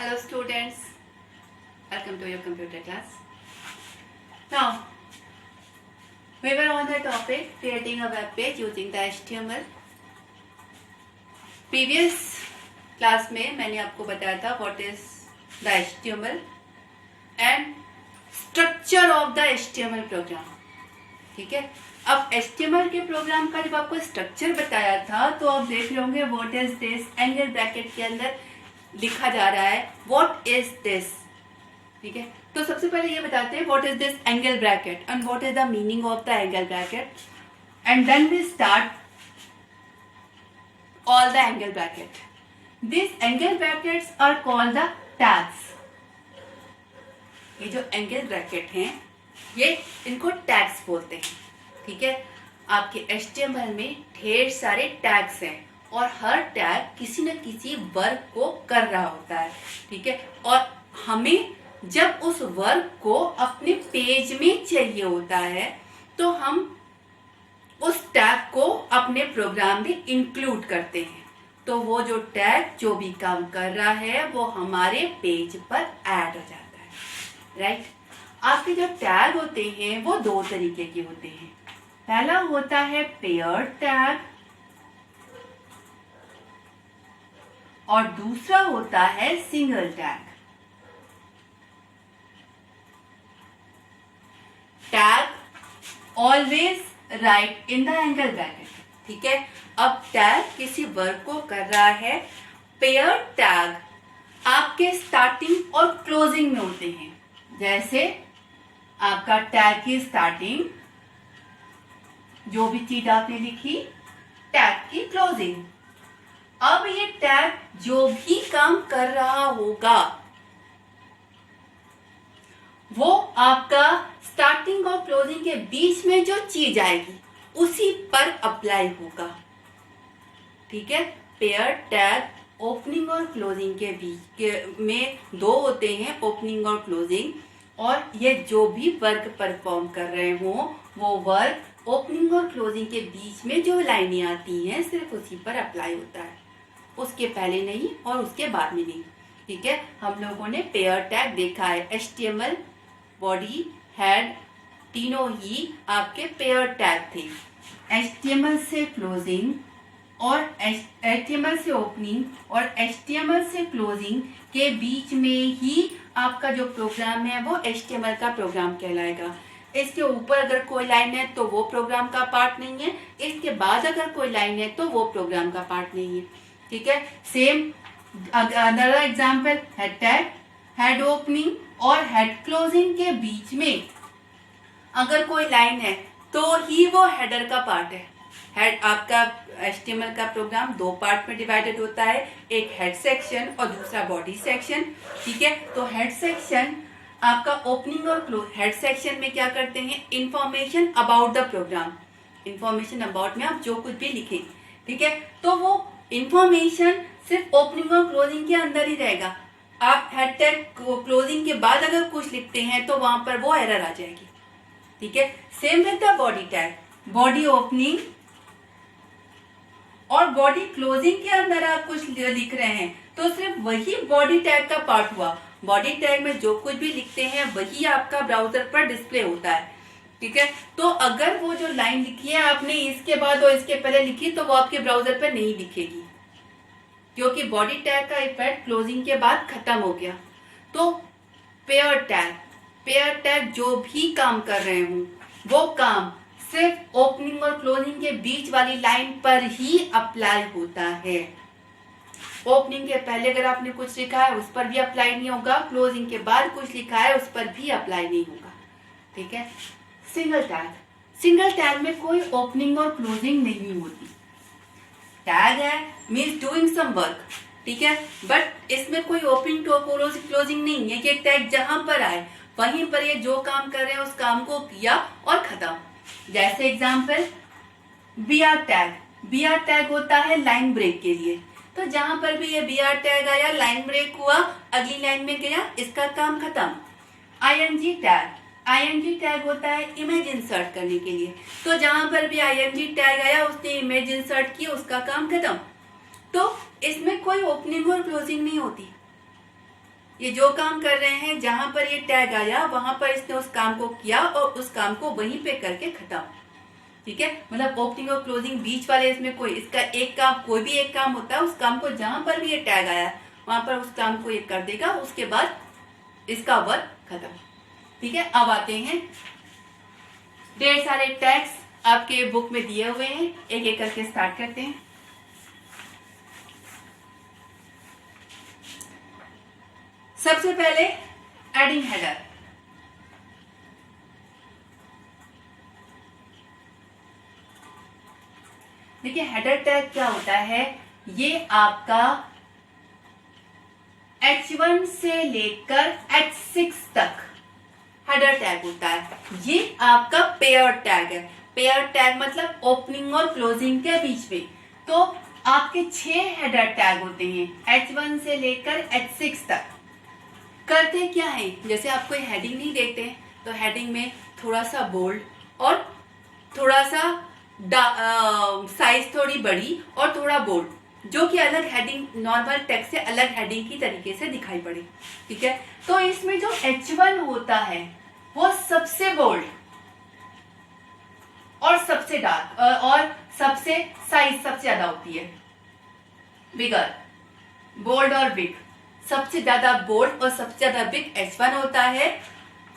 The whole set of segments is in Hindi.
Hello students, welcome to your computer class. Now, we were on the topic creating a web page using the HTML. Previous class में मैंने आपको बताया था what is the HTML and structure of the HTML program. ठीक है, अब HTML के प्रोग्राम का जब आपको स्ट्रक्चर बताया था तो आप देख रहे होंगे what is this angle bracket के अंदर लिखा जा रहा है what is this. ठीक है, तो सबसे पहले ये बताते हैं what is this angle bracket and what is the meaning of the angle bracket, and then we start all the angle bracket. These angle brackets are called the tags. ये जो angle bracket हैं ये इनको टैग्स बोलते हैं. ठीक है, आपके HTML में ढेर सारे टैग्स हैं और हर टैग किसी न किसी वर्क को कर रहा होता है. ठीक है, और हमें जब उस वर्क को अपने पेज में चाहिए होता है तो हम उस टैग को अपने प्रोग्राम में इंक्लूड करते हैं. तो वो जो टैग जो भी काम कर रहा है वो हमारे पेज पर ऐड हो जाता है. राइट, आपके जो टैग होते हैं वो दो तरीके के होते हैं. पहला होता है पेयर टैग और दूसरा होता है single tag. Tag always right in the angle bracket. ठीक है, अब टैग किसी वर्क को कर रहा है. पेयर टैग आपके स्टार्टिंग और क्लोजिंग में होते हैं. जैसे आपका टैग की स्टार्टिंग जो भी चीज आपने लिखी, टैग की क्लोजिंग. अब ये टैग जो भी काम कर रहा होगा वो आपका स्टार्टिंग और क्लोजिंग के बीच में जो चीज आएगी उसी पर अप्लाई होगा. ठीक है, पेयर टैग ओपनिंग और क्लोजिंग के बीच में दो होते हैं, ओपनिंग और क्लोजिंग, और ये जो भी वर्क परफॉर्म कर रहे हो वो वर्क ओपनिंग और क्लोजिंग के बीच में जो लाइनें आती हैं सिर्फ उसी पर अप्लाई होता है, उसके पहले नहीं और उसके बाद में नहीं. ठीक है, हम लोगों ने पेयर टैग देखा है. HTML बॉडी हेड तीनों ही आपके पेयर टैग थे. HTML से क्लोजिंग और HTML से ओपनिंग और HTML से क्लोजिंग के बीच में ही आपका जो प्रोग्राम है वो HTML का प्रोग्राम कहलाएगा. इसके ऊपर अगर कोई लाइन है तो वो प्रोग्राम का पार्ट नहीं है, इसके बाद अगर कोई लाइन है तो वो प्रोग्राम का पार्ट नहीं है. ठीक है, same another example, head tag, head opening और हेड क्लोजिंग के बीच में अगर कोई लाइन है तो ही वो हेडर का पार्ट है. हेड आपका HTML का प्रोग्राम दो पार्ट में डिवाइडेड होता है, एक हेड सेक्शन और दूसरा बॉडी सेक्शन. ठीक है, तो हेड सेक्शन आपका ओपनिंग और क्लोज. हेड सेक्शन में क्या करते हैं, information about the program. Information about में आप जो कुछ भी लिखें, ठीक है, तो वो इंफॉर्मेशन सिर्फ ओपनिंग और क्लोजिंग के अंदर ही रहेगा. आप हेड टैग क्लोजिंग के बाद अगर कुछ लिखते हैं तो वहां पर वो एरर आ जाएगी. ठीक है, same with the body tag. Body opening और बॉडी क्लोजिंग के अंदर आप कुछ लिख रहे हैं तो सिर्फ वही बॉडी टैग का पार्ट हुआ. बॉडी टैग में जो कुछ भी लिखते हैं वही आपका ब्राउजर पर डिस्प्ले होता है. ठीक है, तो अगर वो जो लाइन लिखी है आपने इसके बाद और इसके पहले लिखी तो वो आपके ब्राउजर पर नहीं दिखेगी क्योंकि बॉडी टैग का इफेक्ट क्लोजिंग के बाद खत्म हो गया. तो पेयर टैग जो भी काम कर रहे हूं वो काम सिर्फ ओपनिंग और क्लोजिंग के बीच वाली लाइन पर ही अप्लाई होता है. ओपनिंग के पहले अगर आपने कुछ लिखा है उस पर भी अप्लाई नहीं होगा, क्लोजिंग के बाद कुछ लिखा है उस पर भी अप्लाई नहीं होगा. ठीक है, सिंगल टैग में कोई ओपनिंग और क्लोजिंग नहीं होती. टैग है मीन्स डूइंग सम वर्क. ठीक है, बट इसमें कोई ओपनिंग क्लोजिंग नहीं है. ये टैग जहां पर आए वहीं पर ये जो काम कर रहे हैं उस काम को किया और खत्म. जैसे example, BR tag. BR tag होता है लाइन ब्रेक के लिए. तो जहां पर भी ये BR टैग आया, लाइन ब्रेक हुआ, अगली लाइन में गया, इसका काम खत्म. ING टैग होता है इमेज इंसर्ट करने के लिए. तो जहां पर भी ING टैग आया उसने इमेज इंसर्ट की, उसका काम खत्म. तो इसमें कोई ओपनिंग और क्लोजिंग नहीं होती. ये जो काम कर रहे हैं, जहां पर ये टैग आया वहां पर इसने उस काम को किया और उस काम को वहीं पे करके खत्म। ठीक है, मतलब ओपनिंग और क्लोजिंग बीच वाले इसमें कोई इसका एक काम, कोई भी एक काम होता है, उस काम को जहां पर भी ये टैग आया वहां पर उस काम को ये कर देगा, उसके बाद इसका वर्क खत्म। ठीक है, अब आते हैं, ढेर सारे टैग्स आपके बुक में दिए हुए हैं, एक एक करके स्टार्ट करते हैं। सबसे पहले एडिंग हेडर। देखिए हेडर टैग क्या होता है, ये आपका H1 से लेकर H6 तक हेडर टैग होता है। ये आपका पेयर टैग है। पेयर टैग मतलब ओपनिंग और क्लोजिंग के बीच में। तो आपके 6 हेडर टैग होते हैं H1 से लेकर H6 तक। करते क्या है, जैसे आप कोई हेडिंग नहीं देखते हैं तो हेडिंग में थोड़ा सा बोल्ड और थोड़ा सा साइज थोड़ी बड़ी और थोड़ा बोल्ड, जो कि अलग हेडिंग, नॉर्मल टेक्स्ट से अलग हेडिंग की तरीके से दिखाई पड़े। ठीक है, तो इसमें जो H1 होता है वो सबसे बोल्ड और सबसे डार्क और सबसे साइज सबसे ज्यादा होती है, बिगर, बोल्ड और बिग। सबसे ज्यादा बोल्ड और सबसे ज्यादा बिग H1 होता है।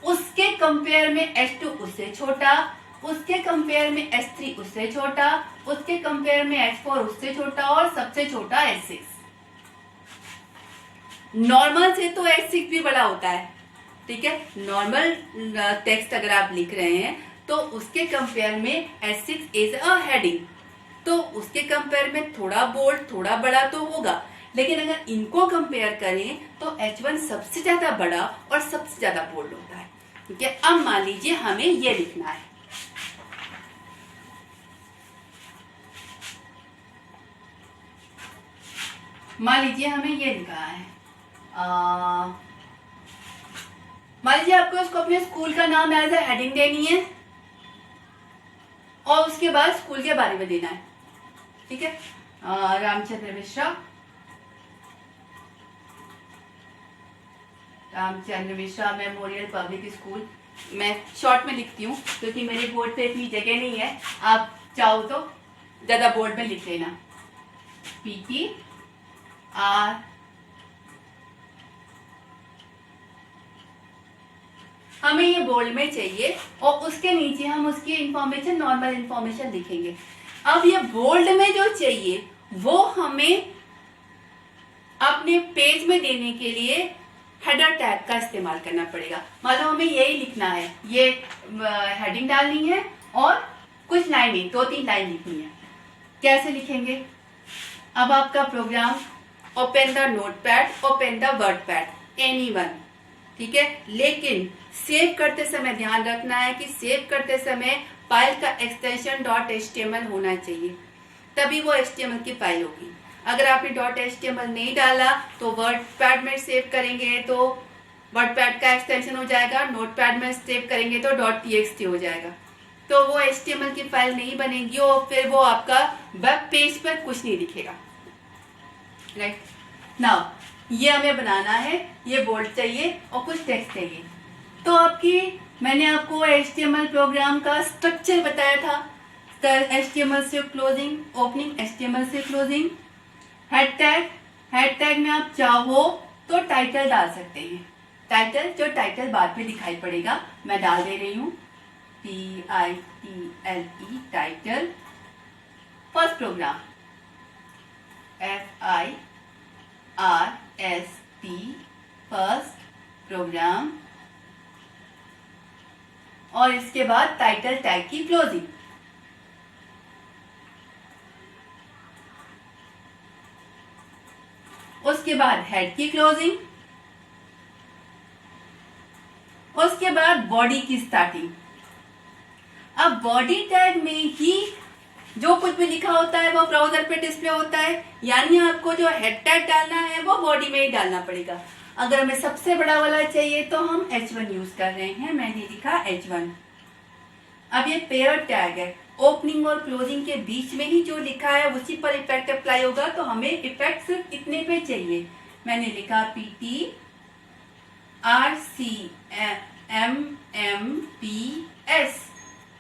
उसके कंपेयर में H2 उससे छोटा, उसके कंपेयर में H3 उससे छोटा, उसके कंपेयर में H4 उससे छोटा और सबसे छोटा H6। नॉर्मल से तो H6 भी बड़ा होता है। ठीक है, नॉर्मल टेक्स्ट अगर आप लिख रहे हैं तो उसके कंपेयर में H6 इज अ हेडिंग, तो उसके कंपेयर में थोड़ा बोल्ड थोड़ा बड़ा तो होगा। लेकिन अगर इनको कंपेयर करें तो H1 सबसे ज्यादा बड़ा और सबसे ज्यादा बोल्ड होता है। ठीक है, अब मान लीजिए हमें ये लिखना है, मान लीजिए हमें ये लिखा है, मान लीजिए आपको इसको अपने स्कूल का नाम एज ए हेडिंग देनी है और उसके बाद स्कूल के बारे में देना है। ठीक है, Ramchandra Mishra, Ramchandra Mishra memorial public school. मैं शॉर्ट में लिखती हूँ क्योंकि मेरे बोर्ड पे इतनी जगह नहीं है, आप चाहो तो ज्यादा बोर्ड में लिख लेना। PTR हमें ये बोल्ड में चाहिए और उसके नीचे हम उसकी इंफॉर्मेशन, नॉर्मल इंफॉर्मेशन लिखेंगे। अब ये बोल्ड में जो चाहिए वो हमें अपने पेज में देने के लिए हेडर टैग का इस्तेमाल करना पड़ेगा। मतलब हमें यही लिखना है, ये हेडिंग डालनी है और कुछ लाइनें, 2-3 लाइन लिखनी है। कैसे लिखेंगे, अब आपका program, open the Notepad, open the WordPad, anyone. ठीक है, लेकिन सेव करते समय ध्यान रखना है कि सेव करते समय फाइल का एक्सटेंशन .html होना चाहिए, तभी वो HTML की फाइल होगी। अगर आपने .html नहीं डाला तो वर्डपैड में सेव करेंगे तो वर्डपैड का एक्सटेंशन हो जाएगा, नोटपैड में सेव करेंगे तो .txt हो जाएगा, तो वो HTML की फाइल नहीं बनेगी और फिर वो आपका वेब पेज पर कुछ नहीं दिखेगा। राइट, नाउ ये हमें बनाना है, ये बोल्ड चाहिए और कुछ टेक्स्ट चाहिए। तो मैंने आपको HTML प्रोग्राम का स्ट्रक्चर बताया था, HTML से क्लोजिंग, ओपनिंग, HTML से क्लोजिंग, हेड टैग में आप चाहो तो टाइटल डाल सकते हैं। टाइटल, जो टाइटल बाद में दिखाई पड़ेगा, मैं डाल दे रही हूँ TITLE, title. First program FIRST, first program, और इसके बाद टाइटल टैग की क्लोजिंग। उसके बाद हेड की क्लोजिंग, उसके बाद बॉडी की स्टार्टिंग। अब बॉडी टैग में ही जो कुछ भी लिखा होता है वो ब्राउजर पे डिस्प्ले होता है, यानी आपको जो हेड टैग डालना है वो बॉडी में ही डालना पड़ेगा। अगर हमें सबसे बड़ा वाला चाहिए तो हम H1 यूज कर रहे हैं, मैंने लिखा H1। अब ये पेयर टैग है, ओपनिंग और क्लोजिंग के बीच में ही जो लिखा है उसी पर इफेक्ट अप्लाई होगा, तो हमें इफेक्ट सिर्फ इतने पे चाहिए। मैंने लिखा PT RCMMPS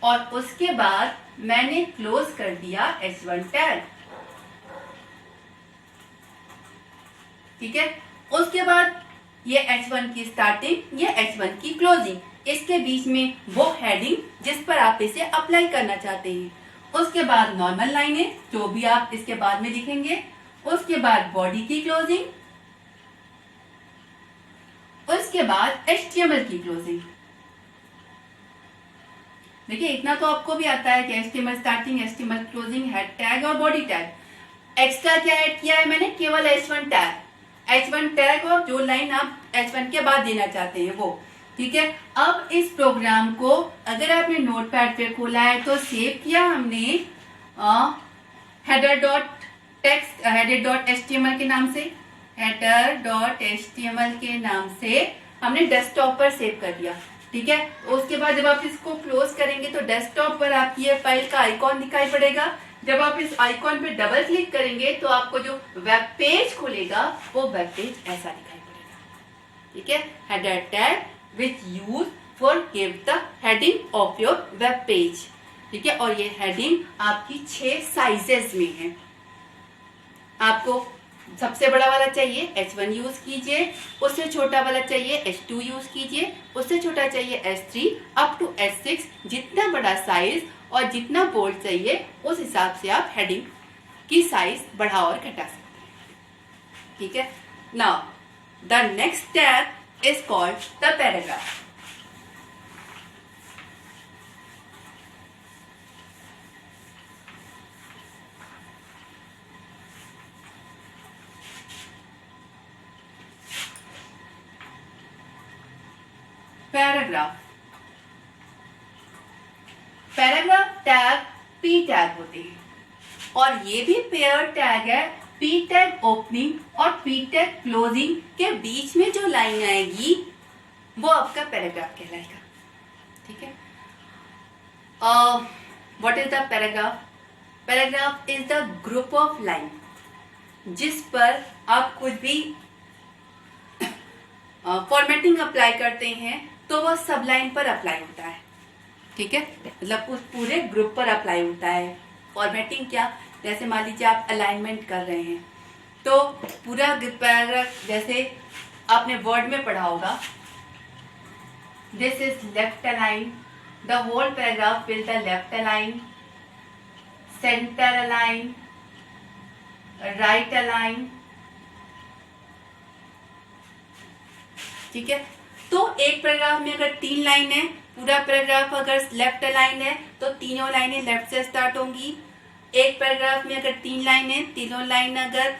और उसके बाद मैंने क्लोज कर दिया H1 टैग। ठीक है, उसके बाद ये H1 की स्टार्टिंग, ये H1 की क्लोजिंग, इसके बीच में वो हेडिंग जिस पर आप इसे अप्लाई करना चाहते हैं। उसके बाद नॉर्मल लाइनें जो भी आप इसके बाद में लिखेंगे। उसके बाद बॉडी की क्लोजिंग, उसके बाद HTML की क्लोजिंग। देखिए इतना तो आपको भी आता है कि HTML starting, HTML closing, head tag और बॉडी टैग। एक्स्ट्रा क्या ऐड किया है मैंने? केवल H1 टैग, H1 टैग और जो लाइन आप H1 के बाद देना चाहते हैं वो। ठीक है, अब इस प्रोग्राम को अगर आपने नोटपैड पे खोला है तो सेव किया हमने header.html के नाम से, header.html के नाम से हमने डेस्कटॉप पर सेव कर दिया। ठीक है, उसके बाद जब आप इसको क्लोज करेंगे तो डेस्कटॉप पर आपकी ये फाइल का आइकॉन दिखाई पड़ेगा। जब आप इस आइकॉन पे डबल क्लिक करेंगे तो आपको जो वेब पेज खुलेगा वो वेब पेज ऐसा दिखाई पड़ेगा। ठीक है, header tag which use for give the heading of your web page. ठीक है, और ये हेडिंग आपकी 6 साइजेस में है। आपको सबसे बड़ा वाला चाहिए H1 यूज कीजिए, उससे छोटा वाला चाहिए H2 यूज कीजिए, उससे छोटा चाहिए H3 अप टू H6। जितना बड़ा साइज और जितना बोल्ड चाहिए उस हिसाब से आप हेडिंग की साइज बढ़ा और घटा सकते हैं। ठीक है, now the next tag is called the paragraph. Paragraph tag P tag होते हैं और ये भी पेयर टैग है। P टैग ओपनिंग और P टैग क्लोजिंग के बीच में जो लाइन आएगी वो आपका पैराग्राफ कहलाएगा। ठीक है, what is the paragraph? Paragraph is the group of line जिस पर आप कुछ भी फॉर्मेटिंग अप्लाई करते हैं तो वो सब लाइन पर अप्लाई होता है। ठीक है, मतलब उस पूरे ग्रुप पर अप्लाई होता है। फॉर्मेटिंग क्या? जैसे मान लीजिए आप अलाइनमेंट कर रहे हैं तो पूरा पैराग्राफ जैसे आपने वर्ड में पढ़ा होगा, this is left align, the whole paragraph will the left align, centre align, right align. ठीक है, तो एक पैराग्राफ में अगर 3 लाइन है, पूरा पैराग्राफ अगर लेफ्ट अलाइन है तो तीनों लाइनें लेफ्ट से स्टार्ट होंगी। एक पैराग्राफ में अगर 3 लाइन है, तीनों लाइन अगर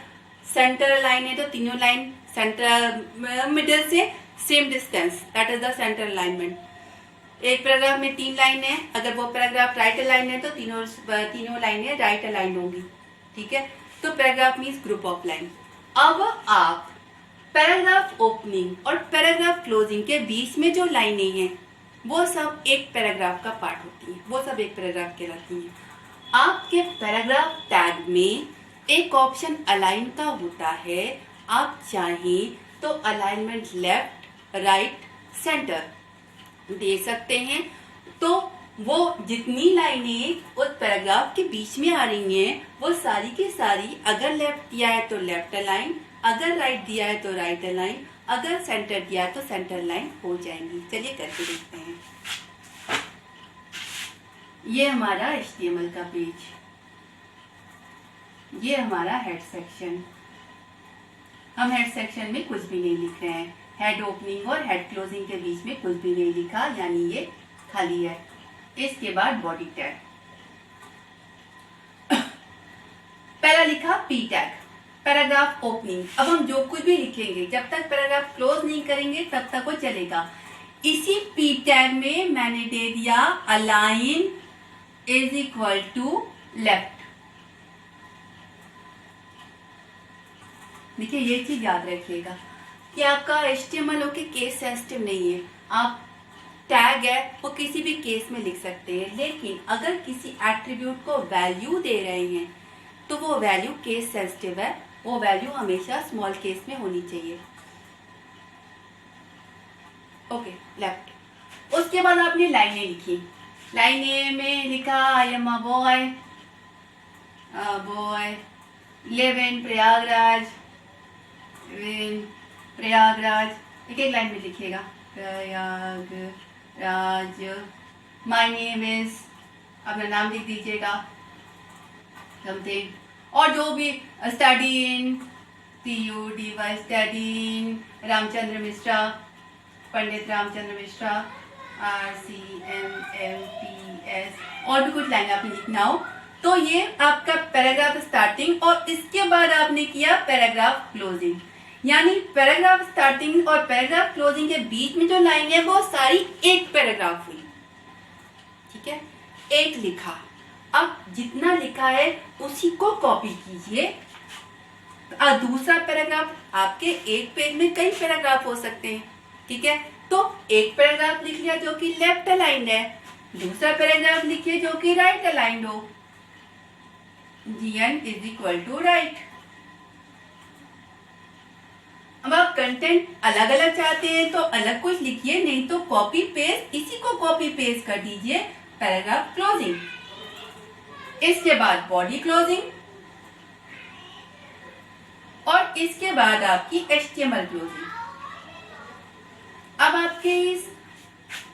सेंटर अलाइन है तो तीनों लाइन सेंटर मिडिल से same distance, that is the centre alignment. एक पैराग्राफ में 3 लाइन है, अगर वो पैराग्राफ राइट अलाइन है तो तीनों लाइनें राइट अलाइन होंगी। ठीक है, तो paragraph means group of line. अब आप पैराग्राफ ओपनिंग और पैराग्राफ क्लोजिंग के बीच में जो लाइनें हैं वो सब एक पैराग्राफ का पार्ट होती हैं, वो सब एक पैराग्राफ कहलाती हैं। आपके पैराग्राफ टैग में एक ऑप्शन अलाइन का होता है। आप चाहें तो अलाइनमेंट लेफ्ट, राइट, सेंटर दे सकते हैं। तो वो जितनी लाइनें उस पैराग्राफ के बीच में आ रही हैं वो सारी की सारी, अगर लेफ्ट दिया है तो लेफ्ट अलाइन, अगर राइट दिया है तो राइट अलाइन, अगर सेंटर दिया है तो सेंटर लाइन हो जाएंगी। चलिए करके देखते हैं। ये हमारा HTML का पेज, ये हमारा हेड सेक्शन। हम हेड सेक्शन में कुछ भी नहीं लिख रहे हैं, हेड ओपनिंग और हेड क्लोजिंग के बीच में कुछ भी नहीं लिखा, यानी ये खाली है। इसके बाद बॉडी टैग, पहला लिखा P टैग, पैराग्राफ ओपनिंग। अब हम जो कुछ भी लिखेंगे जब तक पैराग्राफ क्लोज नहीं करेंगे तब तक वो चलेगा। इसी P टैग में मैंने दे दिया align is equal to left. देखिए ये चीज याद रखिएगा कि आपका HTML हो के केस सेंसिटिव नहीं है। आप टैग है वो किसी भी केस में लिख सकते हैं, लेकिन अगर किसी एट्रीब्यूट को वैल्यू दे रहे हैं तो वो वैल्यू केस सेंसिटिव है, वो वैल्यू हमेशा स्मॉल केस में होनी चाहिए। Okay left. उसके बाद आपने लाइनें लिखी। लाइनें में लिखा आई am a boy, live in Prayagraj, एक एक लाइन में लिखिएगा। प्रयागराज, माई नेम इज, अपना नाम लिख दीजिएगा समथिंग, और जो भी study in, PUDY, study in Ramchandra Mishra, Pandit Ramchandra Mishra, RCMMPS, और भी कुछ लाइन आपने लिखना हो। तो ये आपका पैराग्राफ स्टार्टिंग, और इसके बाद आपने किया पैराग्राफ क्लोजिंग। यानी पैराग्राफ स्टार्टिंग और पैराग्राफ क्लोजिंग के बीच में जो लाइन है वो सारी एक पैराग्राफ हुई। ठीक है, एक लिखा। अब जितना लिखा है उसी को कॉपी कीजिए। दूसरा पैराग्राफ, आपके एक पेज में कई पैराग्राफ हो सकते हैं। ठीक है, तो एक पैराग्राफ लिख लिया जो कि लेफ्ट अलाइंड है, दूसरा पैराग्राफ लिखिए जो कि राइट अलाइंड हो। GN is equal to right. अब आप कंटेंट अलग अलग चाहते हैं तो अलग कुछ लिखिए, नहीं तो कॉपी पेस्ट, इसी को कॉपी पेस्ट कर दीजिए पैराग्राफ क्लोजिंग। इसके बाद बॉडी क्लोजिंग, और इसके बाद आपकी HTML क्लोजिंग। अब आपके इस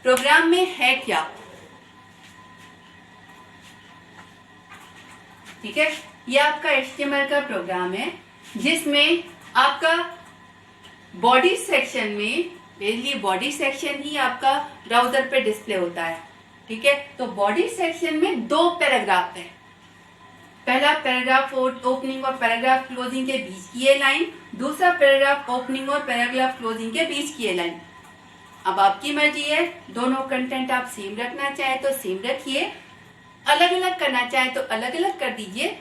प्रोग्राम में है क्या? ठीक है, ये आपका HTML का प्रोग्राम है जिसमें आपका बॉडी सेक्शन में, बेसिकली बॉडी सेक्शन ही आपका ब्राउजर पे डिस्प्ले होता है। ठीक है, तो बॉडी सेक्शन में दो पैराग्राफ है। पहला पैराग्राफ ओपनिंग और पैराग्राफ क्लोजिंग के बीच की ये लाइन, दूसरा पैराग्राफ ओपनिंग और पैराग्राफ क्लोजिंग के बीच की ये लाइन। अब आपकी मर्जी है, दोनों कंटेंट आप सेम रखना चाहे तो सेम रखिए, अलग अलग करना चाहे तो अलग अलग कर दीजिए।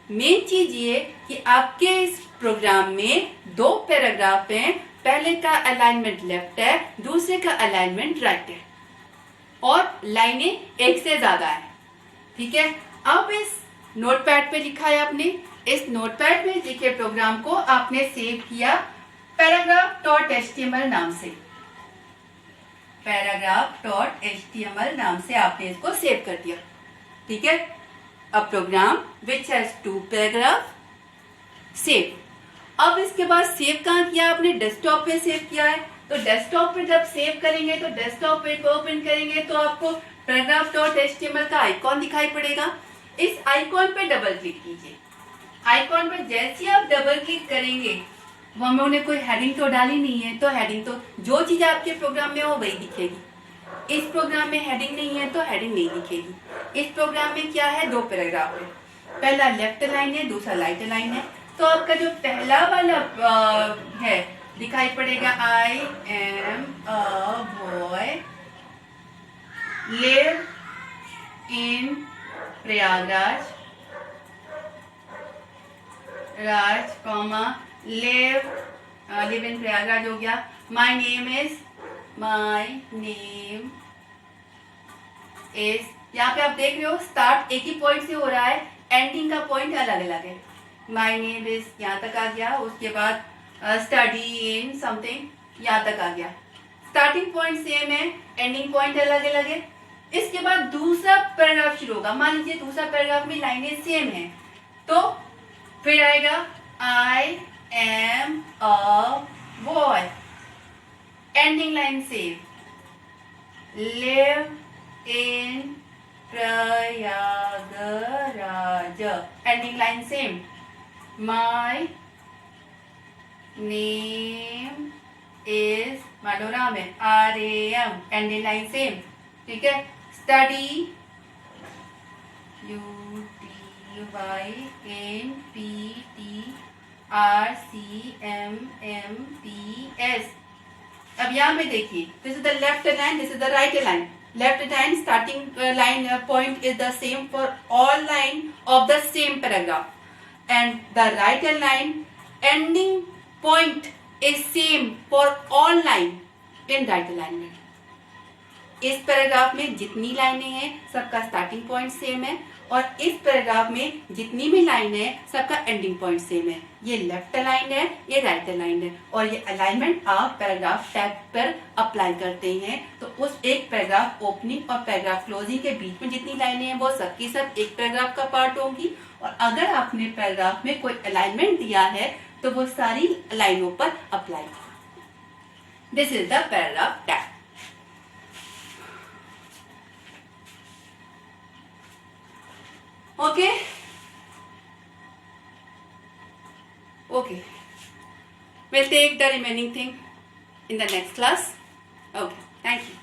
मेन चीज ये कि आपके इस प्रोग्राम में दो पैराग्राफ हैं, पहले का अलाइनमेंट लेफ्ट है, दूसरे का अलाइनमेंट राइट है, और लाइनें एक से ज्यादा है। ठीक है, अब इस नोटपैड पे लिखा है आपने, इस नोटपैड में लिखे प्रोग्राम को आपने सेव किया paragraph.html नाम से। paragraph.html नाम से आपने इसको सेव कर दिया। ठीक है, अब program which has 2 paragraph save. अब इसके बाद सेव कहाँ किया आपने? डेस्कटॉप पे सेव किया है। तो डेस्कटॉप पे जब सेव करेंगे तो डेस्कटॉप पे ओपन करेंगे तो आपको paragraph.html का आइकॉन दिखाई पड़ेगा। इस आइकॉन पे डबल क्लिक कीजिए। आइकॉन पे जैसे आप डबल क्लिक करेंगे, वो हमने कोई हेडिंग तो डाली नहीं है, तो हेडिंग तो जो चीज आपके प्रोग्राम में हो वही दिखेगी। इस प्रोग्राम में हेडिंग नहीं है तो हेडिंग नहीं दिखेगी। इस प्रोग्राम में क्या है? 2 पैराग्राफ है, पहला लेफ्ट लाइन है, दूसरा राइट लाइन है। तो आपका जो पहला वाला है दिखाई पड़ेगा, आई am a boy, live in Prayagraj, live in Prayagraj हो गया। माई नेम इज, यहाँ पे आप देख रहे हो स्टार्ट एक ही पॉइंट से हो रहा है, एंडिंग का पॉइंट अलग अलग है। माई नेम इज यहाँ तक आ गया, उसके बाद स्टडी इन समथिंग यहाँ तक आ गया। स्टार्टिंग पॉइंट सेम है, एंडिंग पॉइंट अलग अलग है। इसके बाद दूसरा पैराग्राफ शुरू होगा। मान लीजिए दूसरा पैराग्राफ में लाइनें सेम है, तो फिर आएगा I am a boy, ending line same, live in Prayagraj, ending line same, my name is, Manoram है, RAM, एंडिंग लाइन सेम। ठीक है, स्टडी UTYNPTRCMMPS। अब यहाँ पे देखिए, this is the left line, this is the right line. Left line starting line point is the same for all line of the same paragraph, and the right line ending point is same for all line in right alignment. इस पैराग्राफ में जितनी लाइनें हैं सबका स्टार्टिंग पॉइंट सेम है और इस पैराग्राफ में जितनी भी लाइन है सबका एंडिंग पॉइंट सेम है। ये लेफ्ट अलाइन है, ये राइट अलाइन है, और ये अलाइनमेंट आप पैराग्राफ टैग पर अप्लाई करते हैं तो उस एक पैराग्राफ ओपनिंग और पैराग्राफ क्लोजिंग के बीच में जितनी लाइनें हैं वो सबकी सब एक पैराग्राफ का पार्ट होंगी। और अगर आपने पैराग्राफ में कोई अलाइनमेंट दिया है तो वो सारी लाइनों पर अप्लाई होगा। This is the paragraph tag. Okay. Okay. We'll take the remaining thing in the next class. Okay. Thank you.